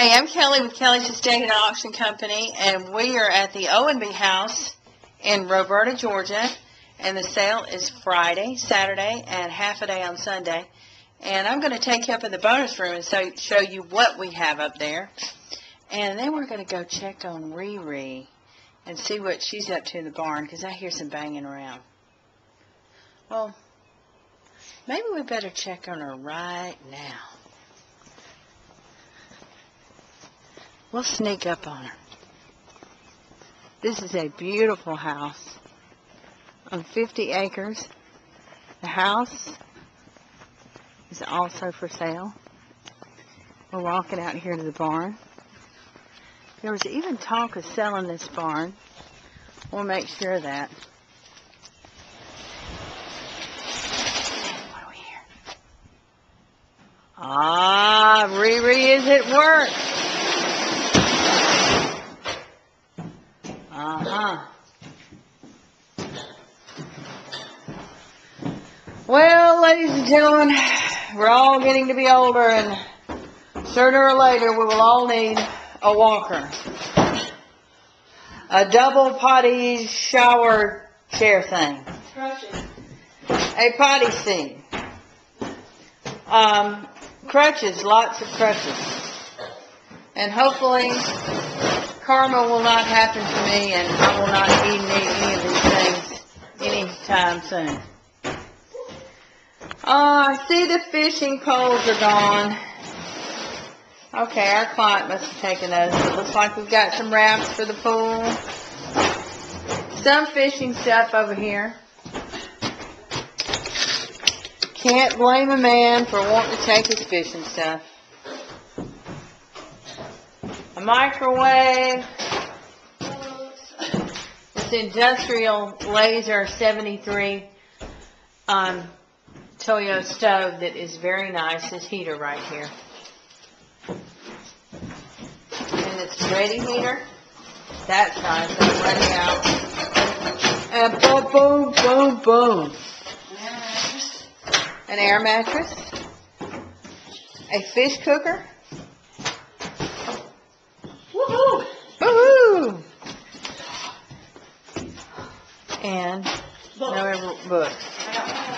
Hey, I'm Kelly with Kelly's Estate and Auction Company, and we are at the Owenby house in Roberta, Georgia, and the sale is Friday, Saturday, and half a day on Sunday. And I'm going to take you up in the bonus room and show you what we have up there. And then we're going to go check on Riri and see what she's up to in the barn, because I hear some banging around. Well, maybe we better check on her right now. We'll sneak up on her. This is a beautiful house on 50 acres. The house is also for sale. We're walking out here to the barn. There was even talk of selling this barn. We'll make sure of that. What do we hear? Ah, Riri is at work. Well, ladies and gentlemen, we're all getting to be older, and sooner or later we will all need a walker. A double potty shower chair thing. A potty seat. Crutches, lots of crutches. And hopefully karma will not happen to me, and I will not need any of these things anytime soon. I see the fishing poles are gone. Okay, our client must have taken those. It looks like we've got some rafts for the pool. Some fishing stuff over here. Can't blame a man for wanting to take his fishing stuff. A microwave. This industrial laser 73 Toyo stove that is very nice. This heater right here. And this ready heater. That's nice. That's ready out. And boom, boom, boom, boom. An air mattress. A fish cooker. Woohoo! Woohoo! And books.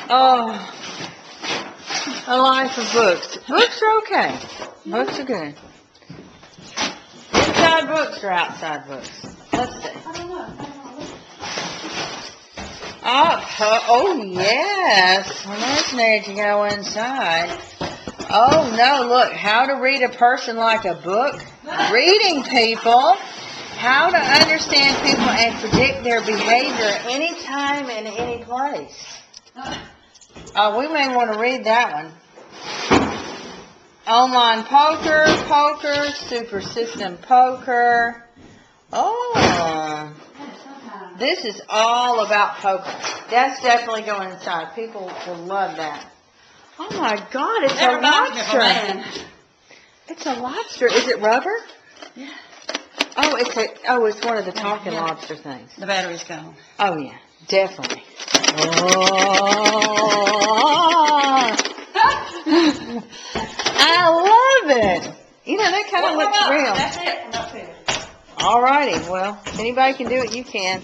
Oh, a life of books. Books are okay. Books are good. Inside books or outside books? Let's see. Oh yes. Well, that's neat to go inside. Oh no, look. How to read a person like a book. Reading people. How to understand people and predict their behavior anytime and any place. We may want to read that one. Online poker, super system poker. Oh, this is all about poker. That's definitely going inside. People will love that. Oh my God, it's a lobster. It's a lobster. Is it rubber? Yeah. Oh, it's one of the talking lobster things. The battery's gone. Oh yeah, definitely. Oh, I love it. You know, that kind of looks real. That's it. I'm not finished. Alrighty, well, if anybody can do it, you can.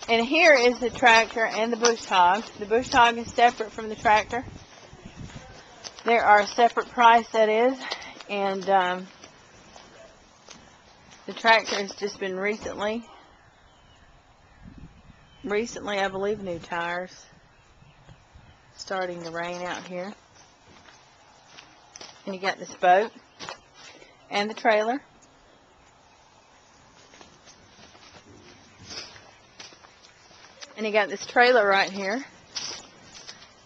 And here is the tractor and the bush hog. The bush hog is separate from the tractor. There are a separate price, that is, and the tractor has just been recently, I believe, new tires. Starting to rain out here. And you got this boat and the trailer. And you got this trailer right here.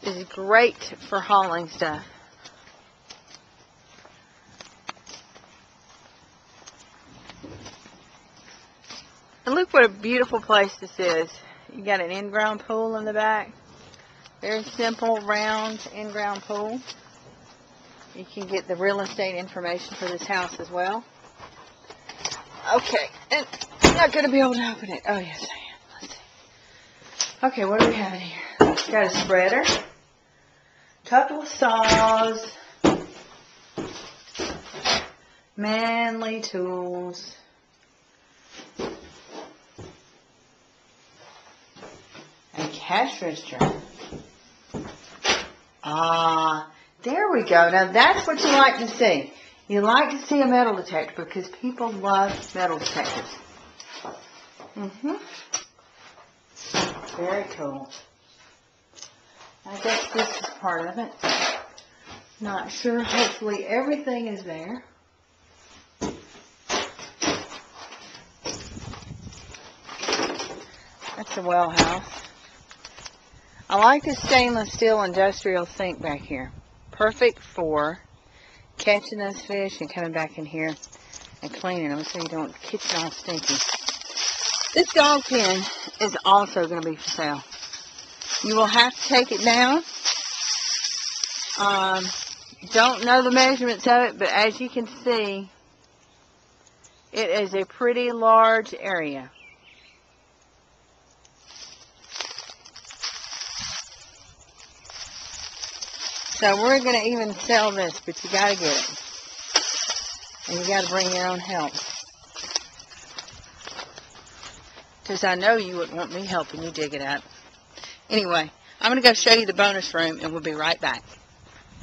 This is great for hauling stuff. And look what a beautiful place this is. You got an in-ground pool in the back. Very simple, round, in-ground pool. You can get the real estate information for this house as well. Okay, and I'm not going to be able to open it. Oh, yes, I am. Let's see. Okay, what do we have in here? Got a spreader, couple of saws, Manly tools. A cash register. Ah, there we go. Now that's what you like to see. You like to see a metal detector because people love metal detectors. Very cool. I guess this is part of it. Not sure. Hopefully everything is there. That's a well house. I like the stainless steel industrial sink back here. Perfect for catching those fish and coming back in here and cleaning them so you don't get it all stinky. This dog pen is also going to be for sale. You will have to take it down. Don't know the measurements of it, but as you can see, it is a pretty large area. So we're going to even sell this, but you got to get it. And you got to bring your own help. Because I know you wouldn't want me helping you dig it up. Anyway, I'm going to go show you the bonus room, and we'll be right back.